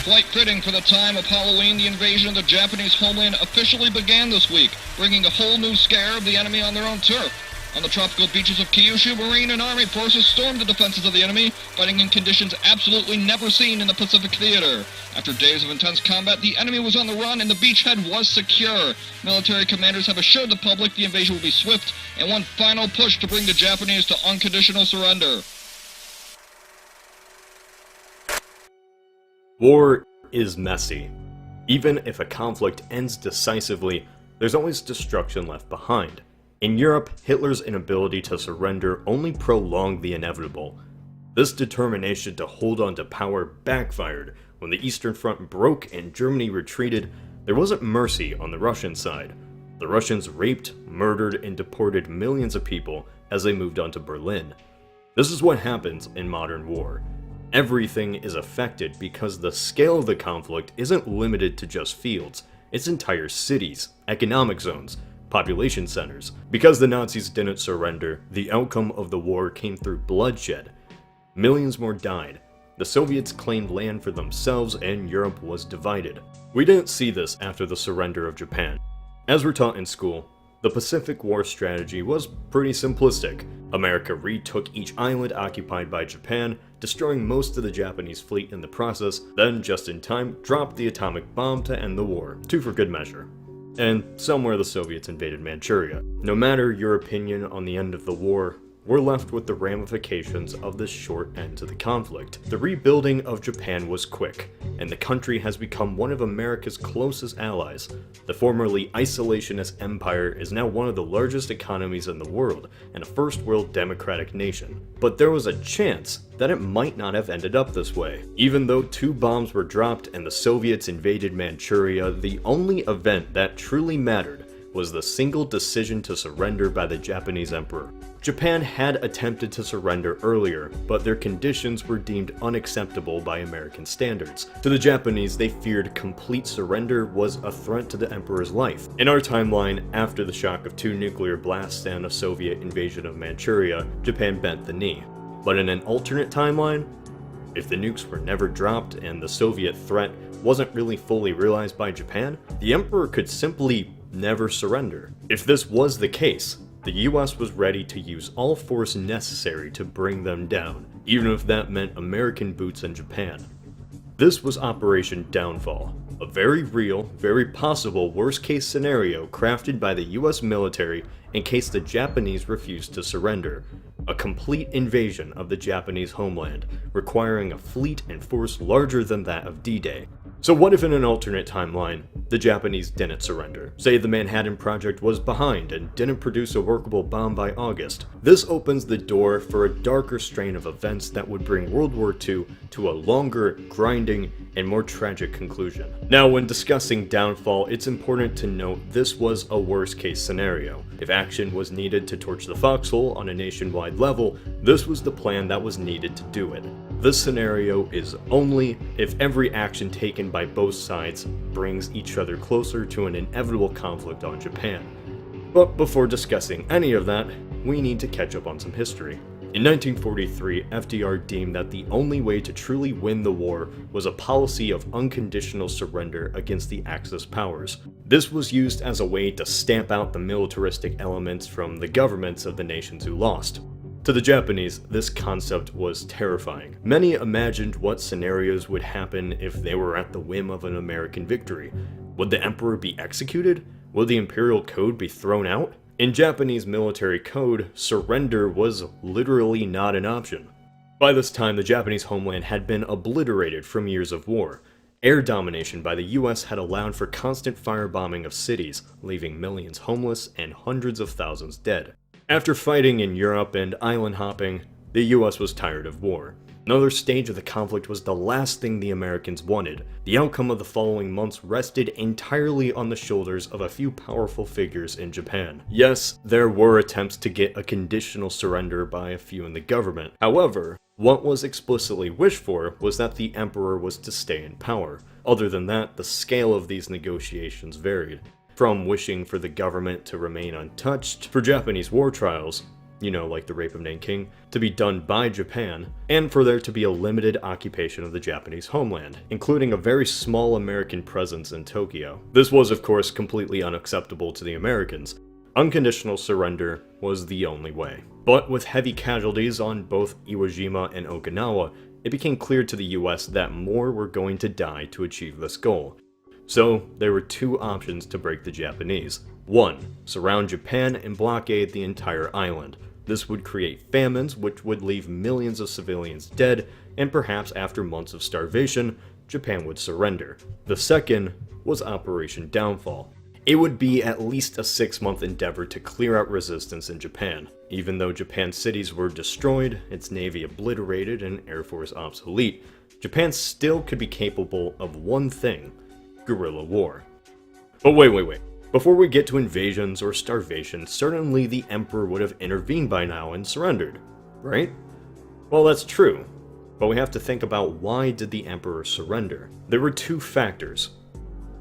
Quite fitting for the time of Halloween, the invasion of the Japanese homeland officially began this week, bringing a whole new scare of the enemy on their own turf. On the tropical beaches of Kyushu, Marine and Army forces stormed the defenses of the enemy, fighting in conditions absolutely never seen in the Pacific Theater. After days of intense combat, the enemy was on the run and the beachhead was secure. Military commanders have assured the public the invasion will be swift and one final push to bring the Japanese to unconditional surrender. War is messy. Even if a conflict ends decisively, there's always destruction left behind. In Europe, Hitler's inability to surrender only prolonged the inevitable. This determination to hold on to power backfired. When the Eastern Front broke and Germany retreated, there wasn't mercy on the Russian side. The Russians raped, murdered, and deported millions of people as they moved on to Berlin. This is what happens in modern war. Everything is affected because the scale of the conflict isn't limited to just fields, it's entire cities, economic zones, population centers. Because the Nazis didn't surrender, the outcome of the war came through bloodshed. Millions more died. The Soviets claimed land for themselves and Europe was divided. We didn't see this after the surrender of Japan. As we're taught in school, the Pacific War strategy was pretty simplistic. America retook each island occupied by Japan, destroying most of the Japanese fleet in the process, then just in time dropped the atomic bomb to end the war, two for good measure. And somewhere the Soviets invaded Manchuria. No matter your opinion on the end of the war, we're left with the ramifications of this short end to the conflict. The rebuilding of Japan was quick, and the country has become one of America's closest allies. The formerly isolationist empire is now one of the largest economies in the world, and a first-world democratic nation. But there was a chance that it might not have ended up this way. Even though 2 bombs were dropped and the Soviets invaded Manchuria, the only event that truly mattered was the single decision to surrender by the Japanese emperor. Japan had attempted to surrender earlier, but their conditions were deemed unacceptable by American standards. To the Japanese, they feared complete surrender was a threat to the emperor's life. In our timeline, after the shock of 2 nuclear blasts and a Soviet invasion of Manchuria, Japan bent the knee. But in an alternate timeline, if the nukes were never dropped and the Soviet threat wasn't really fully realized by Japan, the emperor could simply never surrender. If this was the case, the US was ready to use all force necessary to bring them down, even if that meant American boots in Japan. This was Operation Downfall, a very real, very possible worst-case scenario crafted by the US military in case the Japanese refused to surrender. A complete invasion of the Japanese homeland, requiring a fleet and force larger than that of D-Day. So what if in an alternate timeline, the Japanese didn't surrender? Say the Manhattan Project was behind and didn't produce a workable bomb by August. This opens the door for a darker strain of events that would bring World War II to a longer, grinding, and more tragic conclusion. Now, when discussing downfall, it's important to note this was a worst-case scenario. If action was needed to torch the foxhole on a nationwide level, this was the plan that was needed to do it. This scenario is only if every action taken by both sides brings each other closer to an inevitable conflict on Japan. But before discussing any of that, we need to catch up on some history. In 1943, FDR deemed that the only way to truly win the war was a policy of unconditional surrender against the Axis powers. This was used as a way to stamp out the militaristic elements from the governments of the nations who lost. To the Japanese, this concept was terrifying. Many imagined what scenarios would happen if they were at the whim of an American victory. Would the emperor be executed? Would the imperial code be thrown out? In Japanese military code, surrender was literally not an option. By this time, the Japanese homeland had been obliterated from years of war. Air domination by the US had allowed for constant firebombing of cities, leaving millions homeless and hundreds of thousands dead. After fighting in Europe and island hopping, the US was tired of war. Another stage of the conflict was the last thing the Americans wanted. The outcome of the following months rested entirely on the shoulders of a few powerful figures in Japan. Yes, there were attempts to get a conditional surrender by a few in the government. However, what was explicitly wished for was that the emperor was to stay in power. Other than that, the scale of these negotiations varied. From wishing for the government to remain untouched for Japanese war trials, like the rape of Nanking, to be done by Japan, and for there to be a limited occupation of the Japanese homeland, including a very small American presence in Tokyo. This was, of course, completely unacceptable to the Americans. Unconditional surrender was the only way. But with heavy casualties on both Iwo Jima and Okinawa, it became clear to the US that more were going to die to achieve this goal. So, there were two options to break the Japanese. 1. Surround Japan and blockade the entire island. This would create famines which would leave millions of civilians dead, and perhaps after months of starvation, Japan would surrender. The second was Operation Downfall. It would be at least a 6-month endeavor to clear out resistance in Japan. Even though Japan's cities were destroyed, its navy obliterated, and air force obsolete, Japan still could be capable of one thing: guerrilla war. But wait. Before we get to invasions or starvation, certainly the emperor would have intervened by now and surrendered, right? Well, that's true, but we have to think about why did the emperor surrender? There were two factors: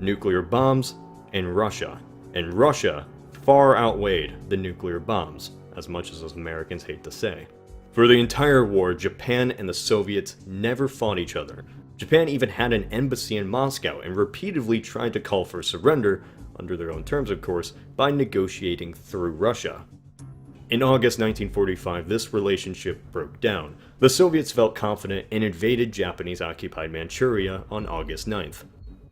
nuclear bombs and Russia. And Russia far outweighed the nuclear bombs, as much as us Americans hate to say. For the entire war, Japan and the Soviets never fought each other. Japan even had an embassy in Moscow and repeatedly tried to call for surrender, under their own terms of course, by negotiating through Russia. In August 1945, this relationship broke down. The Soviets felt confident and invaded Japanese-occupied Manchuria on August 9th,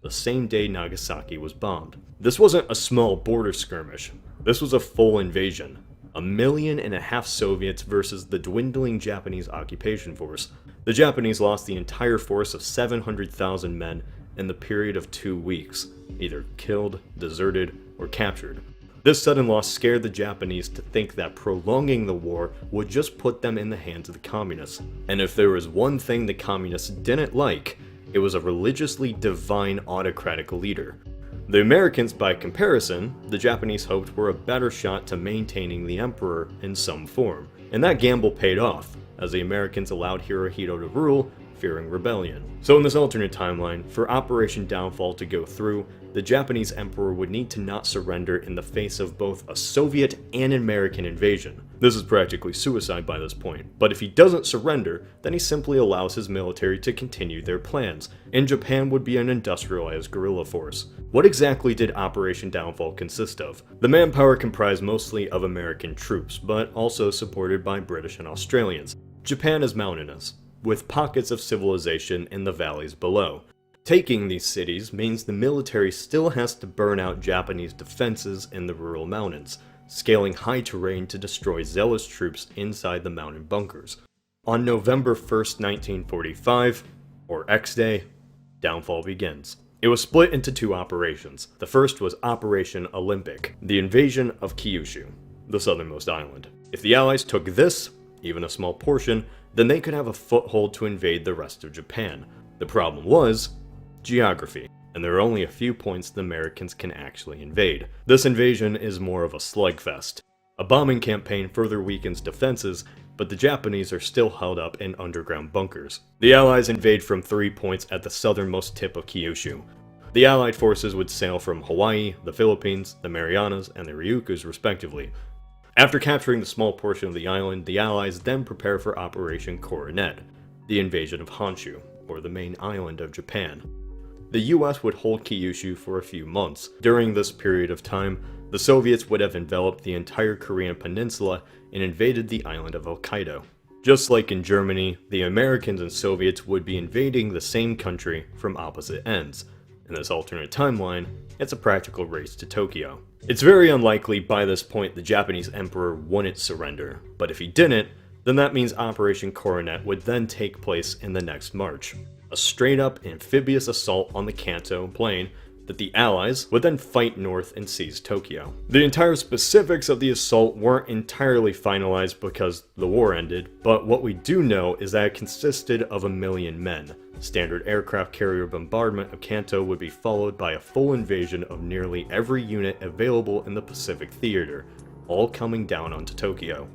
the same day Nagasaki was bombed. This wasn't a small border skirmish. This was a full invasion. 1.5 million Soviets versus the dwindling Japanese occupation force. The Japanese lost the entire force of 700,000 men in the period of 2 weeks, either killed, deserted, or captured. This sudden loss scared the Japanese to think that prolonging the war would just put them in the hands of the communists. And if there was one thing the communists didn't like, it was a religiously divine autocratic leader. The Americans, by comparison, the Japanese hoped were a better shot to maintaining the emperor in some form. And that gamble paid off, as the Americans allowed Hirohito to rule, fearing rebellion. So in this alternate timeline, for Operation Downfall to go through, the Japanese emperor would need to not surrender in the face of both a Soviet and American invasion. This is practically suicide by this point, but if he doesn't surrender, then he simply allows his military to continue their plans, and Japan would be an industrialized guerrilla force. What exactly did Operation Downfall consist of? The manpower comprised mostly of American troops, but also supported by British and Australians. Japan is mountainous, with pockets of civilization in the valleys below. Taking these cities means the military still has to burn out Japanese defenses in the rural mountains, scaling high terrain to destroy zealous troops inside the mountain bunkers. On November 1st, 1945, or X-Day, Downfall begins. It was split into two operations. The first was Operation Olympic, the invasion of Kyushu, the southernmost island. If the Allies took this, even a small portion, then they could have a foothold to invade the rest of Japan. The problem was geography, and there are only a few points the Americans can actually invade. This invasion is more of a slugfest. A bombing campaign further weakens defenses, but the Japanese are still held up in underground bunkers. The Allies invade from 3 points at the southernmost tip of Kyushu. The Allied forces would sail from Hawaii, the Philippines, the Marianas, and the Ryukyus respectively. After capturing the small portion of the island, the Allies then prepare for Operation Coronet, the invasion of Honshu, or the main island of Japan. The US would hold Kyushu for a few months. During this period of time, the Soviets would have enveloped the entire Korean peninsula and invaded the island of Hokkaido. Just like in Germany, the Americans and Soviets would be invading the same country from opposite ends. In this alternate timeline, it's a practical race to Tokyo. It's very unlikely by this point the Japanese emperor wouldn't surrender, but if he didn't, then that means Operation Coronet would then take place in the next March. A straight-up amphibious assault on the Kanto plain that the Allies would then fight north and seize Tokyo. The entire specifics of the assault weren't entirely finalized because the war ended, but what we do know is that it consisted of 1 million men. Standard aircraft carrier bombardment of Kanto would be followed by a full invasion of nearly every unit available in the Pacific Theater, all coming down onto Tokyo.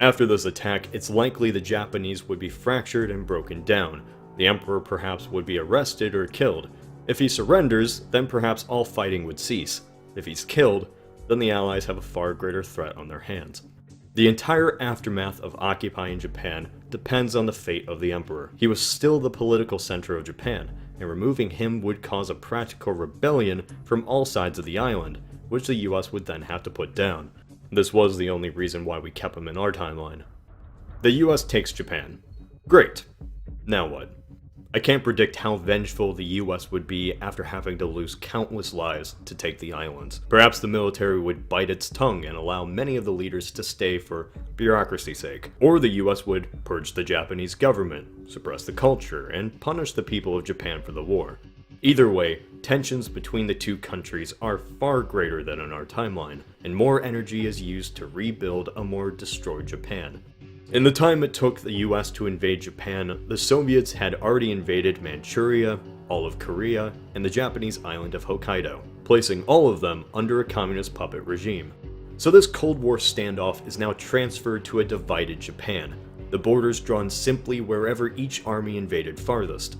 After this attack, it's likely the Japanese would be fractured and broken down. The emperor perhaps would be arrested or killed. If he surrenders, then perhaps all fighting would cease. If he's killed, then the Allies have a far greater threat on their hands. The entire aftermath of occupying Japan depends on the fate of the emperor. He was still the political center of Japan, and removing him would cause a practical rebellion from all sides of the island, which the US would then have to put down. This was the only reason why we kept him in our timeline. The US takes Japan. Great. Now what? I can't predict how vengeful the US would be after having to lose countless lives to take the islands. Perhaps the military would bite its tongue and allow many of the leaders to stay for bureaucracy's sake. Or the US would purge the Japanese government, suppress the culture, and punish the people of Japan for the war. Either way, tensions between the two countries are far greater than in our timeline, and more energy is used to rebuild a more destroyed Japan. In the time it took the US to invade Japan, the Soviets had already invaded Manchuria, all of Korea, and the Japanese island of Hokkaido, placing all of them under a communist puppet regime. So this Cold War standoff is now transferred to a divided Japan, the borders drawn simply wherever each army invaded farthest.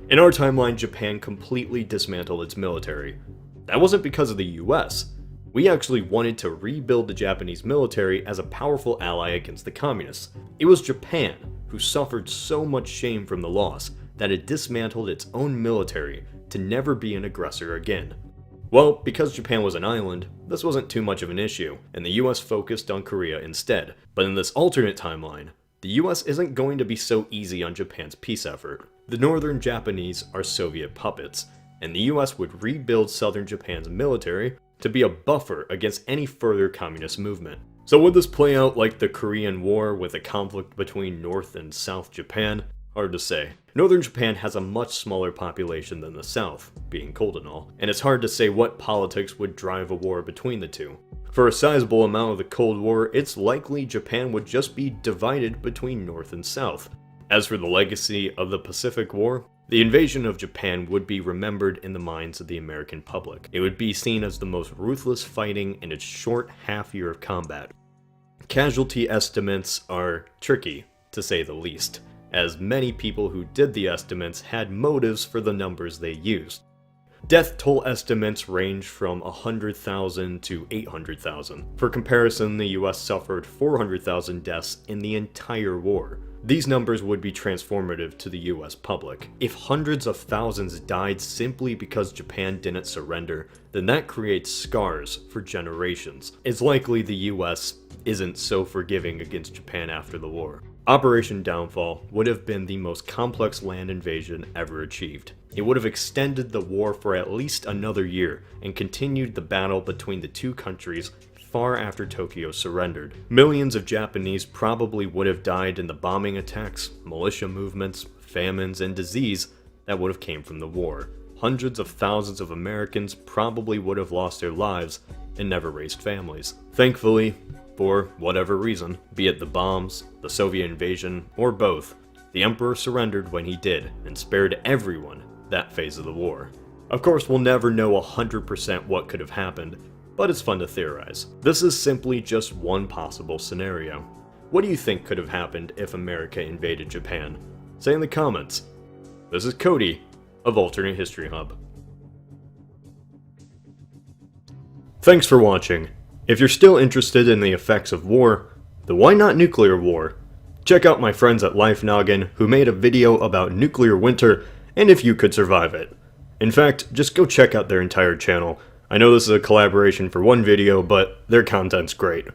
In our timeline, Japan completely dismantled its military. That wasn't because of the US. We actually wanted to rebuild the Japanese military as a powerful ally against the communists. It was Japan who suffered so much shame from the loss that it dismantled its own military to never be an aggressor again. Well, because Japan was an island, this wasn't too much of an issue, and the US focused on Korea instead. But in this alternate timeline, the US isn't going to be so easy on Japan's peace effort. The northern Japanese are Soviet puppets, and the US would rebuild southern Japan's military to be a buffer against any further communist movement. So would this play out like the Korean War with a conflict between North and South Japan? Hard to say. Northern Japan has a much smaller population than the South, being cold and all, and it's hard to say what politics would drive a war between the two. For a sizable amount of the Cold War, it's likely Japan would just be divided between North and South. As for the legacy of the Pacific War, the invasion of Japan would be remembered in the minds of the American public. It would be seen as the most ruthless fighting in its short half-year of combat. Casualty estimates are tricky, to say the least, as many people who did the estimates had motives for the numbers they used. Death toll estimates range from 100,000 to 800,000. For comparison, the US suffered 400,000 deaths in the entire war. These numbers would be transformative to the US public. If hundreds of thousands died simply because Japan didn't surrender, then that creates scars for generations. It's likely the US isn't so forgiving against Japan after the war. Operation Downfall would have been the most complex land invasion ever achieved. It would have extended the war for at least another year and continued the battle between the two countries far after Tokyo surrendered. Millions of Japanese probably would have died in the bombing attacks, militia movements, famines, and disease that would have came from the war. Hundreds of thousands of Americans probably would have lost their lives and never raised families. Thankfully, for whatever reason, be it the bombs, the Soviet invasion, or both, the Emperor surrendered when he did and spared everyone that phase of the war. Of course, we'll never know 100% what could have happened, but it's fun to theorize. This is simply just one possible scenario. What do you think could have happened if America invaded Japan? Say in the comments. This is Cody of Alternate History Hub. Thanks for watching. If you're still interested in the effects of war, then why not nuclear war? Check out my friends at Life Noggin who made a video about nuclear winter and if you could survive it. In fact, just go check out their entire channel. I know this is a collaboration for one video, but their content's great.